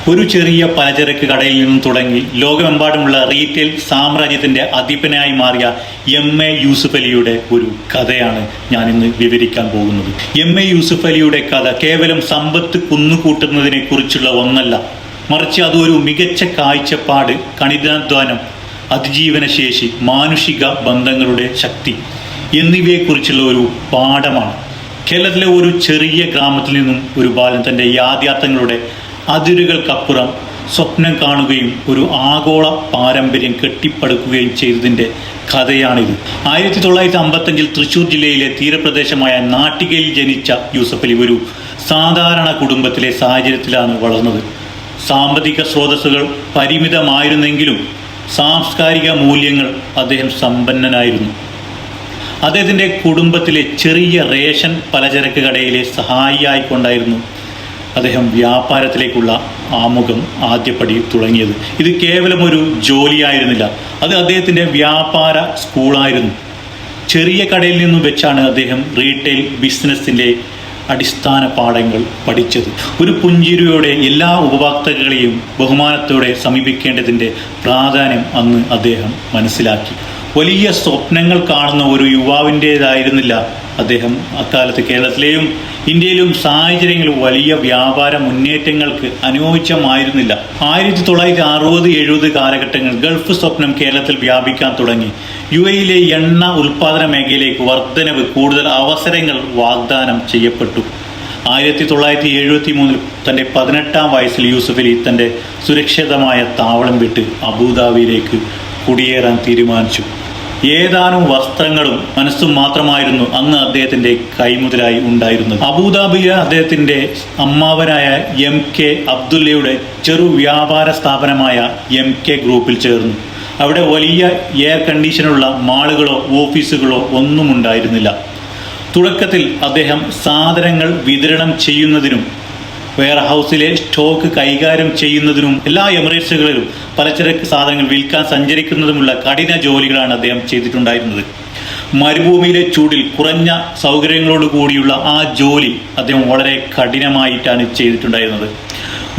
ഒരു ചെറിയ പലചരക്ക് കടയിൽ നിന്നും തുടങ്ങി ലോകമെമ്പാടുമുള്ള റീറ്റെയിൽ സാമ്രാജ്യത്തിന്റെ അധിപനായി മാറിയ എം.എ. യൂസുഫ് അലിയുടെ ഒരു കഥയാണ് ഞാൻ ഇന്ന് വിവരിക്കാൻ പോകുന്നത്. എം.എ. യൂസുഫ് അലിയുടെ കഥ കേവലം സമ്പത്ത് കുന്നുകൂട്ടുന്നതിനെ കുറിച്ചുള്ള ഒന്നല്ല, മറിച്ച് അതൊരു മികച്ച കാഴ്ചപ്പാട്, കഠിനാധ്വാനം, അതിജീവനശേഷി, മാനുഷിക ബന്ധങ്ങളുടെ ശക്തി എന്നിവയെക്കുറിച്ചുള്ള ഒരു പാഠമാണ്. കേരളത്തിലെ ഒരു ചെറിയ ഗ്രാമത്തിൽ നിന്നും ഒരു ബാലൻ തന്റെ യാഥാർത്ഥ്യങ്ങളുടെ അതിരുകൾക്കപ്പുറം സ്വപ്നം കാണുകയും ഒരു ആഗോള പാരമ്പര്യം കെട്ടിപ്പടുക്കുകയും ചെയ്തതിൻ്റെ കഥയാണിത്. 1955 തൃശ്ശൂർ ജില്ലയിലെ തീരപ്രദേശമായ നാട്ടികയിൽ ജനിച്ച യൂസഫ് അലി ഒരു സാധാരണ കുടുംബത്തിലെ സാഹചര്യത്തിലാണ് വളർന്നത്. സാമ്പത്തിക സ്രോതസ്സുകൾ പരിമിതമായിരുന്നെങ്കിലും സാംസ്കാരിക മൂല്യങ്ങൾ അദ്ദേഹം സമ്പന്നനായിരുന്നു. അദ്ദേഹത്തിൻ്റെ കുടുംബത്തിലെ ചെറിയ റേഷൻ പലചരക്ക് കടയിലെ സഹായിയായിക്കൊണ്ടായിരുന്നു അദ്ദേഹം വ്യാപാരത്തിലേക്കുള്ള ആമുഖം ആദ്യപടി തുടങ്ങിയത്. ഇത് കേവലം ഒരു ജോലിയായിരുന്നില്ല, അത് അദ്ദേഹത്തിൻ്റെ വ്യാപാര സ്കൂളായിരുന്നു. ചെറിയ കടയിൽ നിന്നും വെച്ചാണ് അദ്ദേഹം റീറ്റെയിൽ ബിസിനസ്സിൻ്റെ അടിസ്ഥാന പാഠങ്ങൾ പഠിച്ചത്. ഒരു പുഞ്ചിരിയോടെ എല്ലാ ഉപഭോക്താക്കളെയും ബഹുമാനത്തോടെ സമീപിക്കേണ്ടതിൻ്റെ പ്രാധാന്യം അന്ന് അദ്ദേഹം മനസ്സിലാക്കി. വലിയ സ്വപ്നങ്ങൾ കാണുന്ന ഒരു യുവാവിൻ്റേതായിരുന്നില്ല അദ്ദേഹം അക്കാലത്ത്. കേരളത്തിലെയും ഇന്ത്യയിലും സാഹചര്യങ്ങൾ വലിയ വ്യാപാര മുന്നേറ്റങ്ങൾക്ക് അനുയോജ്യമായിരുന്നില്ല. 1960-70 കാലഘട്ടങ്ങൾ ഗൾഫ് സ്വപ്നം കേരളത്തിൽ വ്യാപിക്കാൻ തുടങ്ങി. UAE എണ്ണ ഉൽപാദന മേഖലയിലേക്ക് വർധനവ്, കൂടുതൽ അവസരങ്ങൾ വാഗ്ദാനം ചെയ്യപ്പെട്ടു. 1973 തൻ്റെ 18-ാം വയസ്സിൽ യൂസഫ് അലി തൻ്റെ സുരക്ഷിതമായ താവളം വിട്ട് അബുദാബിയിലേക്ക് കുടിയേറാൻ തീരുമാനിച്ചു. ഏതാനും വസ്ത്രങ്ങളും മനസ്സും മാത്രമായിരുന്നു അന്ന് അദ്ദേഹത്തിന്റെ കൈമുതലായി ഉണ്ടായിരുന്നത്. അബുദാബിയിലെ അദ്ദേഹത്തിന്റെ അമ്മാവനായ MK അബ്ദുള്ളയുടെ ചെറു വ്യാപാര സ്ഥാപനമായ MK ഗ്രൂപ്പിൽ ചേർന്നു. അവിടെ വലിയ എയർ കണ്ടീഷനുള്ള മാളുകളോ ഓഫീസുകളോ ഒന്നും ഉണ്ടായിരുന്നില്ല. തുടക്കത്തിൽ അദ്ദേഹം സാധനങ്ങൾ വിതരണം ചെയ്യുന്നതിനും വെയർ ഹൗസിലെ സ്റ്റോക്ക് കൈകാര്യം ചെയ്യുന്നതിനും എല്ലാ എമിറേറ്റ്സുകളിലും പലചരക്ക് സാധനങ്ങൾ വിൽക്കാൻ സഞ്ചരിക്കുന്നതുമുള്ള കഠിന ജോലികളാണ് അദ്ദേഹം ചെയ്തിട്ടുണ്ടായിരുന്നത്. മരുഭൂമിയിലെ ചൂടിൽ കുറഞ്ഞ സൗകര്യങ്ങളോട് കൂടിയുള്ള ആ ജോലി അദ്ദേഹം വളരെ കഠിനമായിട്ടാണ് ചെയ്തിട്ടുണ്ടായിരുന്നത്.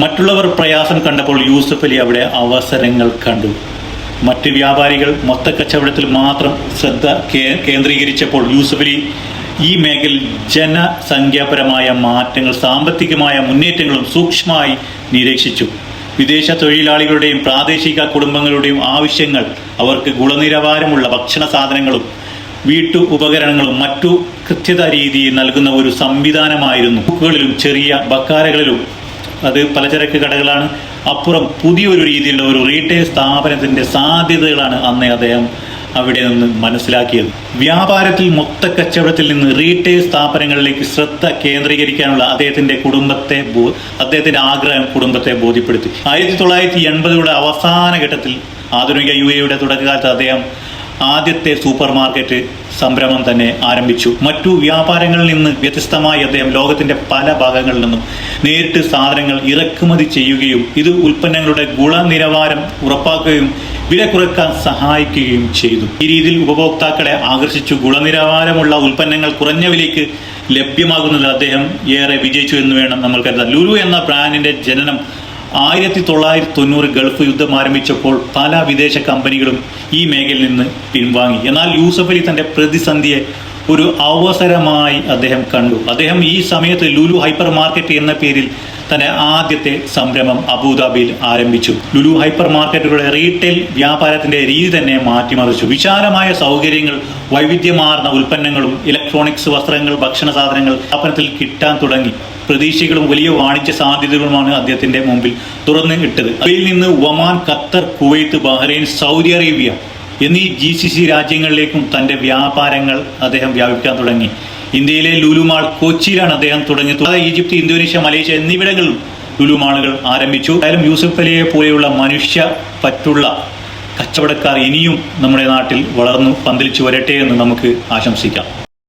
മറ്റുള്ളവർ പ്രയാസം കണ്ടപ്പോൾ യൂസഫ് അലി അവിടെ അവസരങ്ങൾ കണ്ടു. മറ്റ് വ്യാപാരികൾ മൊത്തക്കച്ചവടത്തിൽ മാത്രം ശ്രദ്ധ കേന്ദ്രീകരിച്ചപ്പോൾ യൂസഫ് അലി ഈ മേഖലയിൽ ജനസംഖ്യാപരമായ മാറ്റങ്ങൾ, സാമ്പത്തികമായ മുന്നേറ്റങ്ങളും സൂക്ഷ്മമായി നിരീക്ഷിച്ചു. വിദേശ തൊഴിലാളികളുടെയും പ്രാദേശിക കുടുംബങ്ങളുടെയും ആവശ്യങ്ങൾ, അവർക്ക് ഗുണനിലവാരമുള്ള ഭക്ഷണ സാധനങ്ങളും വീട്ടു ഉപകരണങ്ങളും മറ്റു കൃത്യത രീതിയിൽ നൽകുന്ന ഒരു സംവിധാനമായിരുന്നു. ുകളിലും ചെറിയ ബക്കാരകളിലും, അത് പലചരക്ക് കടകളാണ്, അപ്പുറം പുതിയൊരു രീതിയിലുള്ള ഒരു റീറ്റെയിൽ സ്ഥാപനത്തിൻ്റെ സാധ്യതകളാണ് അന്ന് അദ്ദേഹം അവിടെ നിന്ന് മനസ്സിലാക്കിയത്. വ്യാപാരത്തിൽ മൊത്തക്കച്ചവടത്തിൽ നിന്ന് റീറ്റെയിൽ സ്ഥാപനങ്ങളിലേക്ക് ശ്രദ്ധ കേന്ദ്രീകരിക്കാനുള്ള അദ്ദേഹത്തിന്റെ ആഗ്രഹം കുടുംബത്തെ ബോധ്യപ്പെടുത്തി. 1980-യുടെ അവസാന ഘട്ടത്തിൽ ആധുനിക UAE തുടക്കകാലത്ത് അദ്ദേഹം ആദ്യത്തെ സൂപ്പർ മാർക്കറ്റ് സംരംഭം തന്നെ ആരംഭിച്ചു. മറ്റു വ്യാപാരങ്ങളിൽ നിന്ന് വ്യത്യസ്തമായി അദ്ദേഹം ലോകത്തിന്റെ പല ഭാഗങ്ങളിൽ നിന്നും നേരിട്ട് സാധനങ്ങൾ ഇറക്കുമതി ചെയ്യുകയും ഇത് ഉൽപ്പന്നങ്ങളുടെ ഗുണനിലവാരം ഉറപ്പാക്കുകയും വില കുറയ്ക്കാൻ സഹായിക്കുകയും ചെയ്തു. ഈ രീതിയിൽ ഉപഭോക്താക്കളെ ആകർഷിച്ചു. ഗുണനിലവാരമുള്ള ഉൽപ്പന്നങ്ങൾ കുറഞ്ഞ വിലയ്ക്ക് ലഭ്യമാകുന്നതിൽ അദ്ദേഹം ഏറെ വിജയിച്ചു എന്ന് വേണം നമ്മൾ കരുതാൻ. ലുലു എന്ന ബ്രാൻഡിന്റെ ജനനം 1990 ഗൾഫ് യുദ്ധം ആരംഭിച്ചപ്പോൾ പല വിദേശ കമ്പനികളും ഈ മേഖലയിൽ നിന്ന് പിൻവാങ്ങി. എന്നാൽ യൂസഫ് അലി തന്റെ പ്രതിസന്ധിയെ ഒരു അവസരമായി അദ്ദേഹം കണ്ടു. അദ്ദേഹം ഈ സമയത്ത് ലുലു ഹൈപ്പർ മാർക്കറ്റ് എന്ന പേരിൽ തന്റെ ആദ്യത്തെ സംരംഭം അബുദാബിയിൽ ആരംഭിച്ചു. ലുലു ഹൈപ്പർ മാർക്കറ്റുകളുടെ റീറ്റെയിൽ വ്യാപാരത്തിന്റെ രീതി തന്നെ മാറ്റിമറിച്ചു. വിശാലമായ സൗകര്യങ്ങൾ, വൈവിധ്യമാർന്ന ഉൽപ്പന്നങ്ങളും ഇലക്ട്രോണിക്സ്, വസ്ത്രങ്ങൾ, ഭക്ഷണ സാധനങ്ങൾ സ്ഥാപനത്തിൽ കിട്ടാൻ തുടങ്ങി. പ്രതീക്ഷകളും വലിയ വാണിജ്യ സാധ്യതകളുമാണ് അദ്ദേഹത്തിന്റെ മുമ്പിൽ തുറന്നു ഇട്ടത്. അതിൽ നിന്ന് Oman, Qatar, Kuwait, Bahrain, Saudi Arabia എന്നീ GCC രാജ്യങ്ങളിലേക്കും തന്റെ വ്യാപാരങ്ങൾ അദ്ദേഹം വ്യാപിക്കാൻ തുടങ്ങി. ഇന്ത്യയിലെ ലുലു മാൾ കൊച്ചിയിലാണ് അദ്ദേഹം തുടങ്ങിയത്. ഈജിപ്ത്, ഇന്തോനേഷ്യ, മലേഷ്യ എന്നിവിടങ്ങളിലും ലുലു മാളുകൾ ആരംഭിച്ചു. എന്തായാലും യൂസഫ് അലിയെ പോലെയുള്ള മനുഷ്യ പറ്റുള്ള കച്ചവടക്കാർ ഇനിയും നമ്മുടെ നാട്ടിൽ വളർന്നു പന്തലിച്ചു വരട്ടെ എന്ന് നമുക്ക് ആശംസിക്കാം.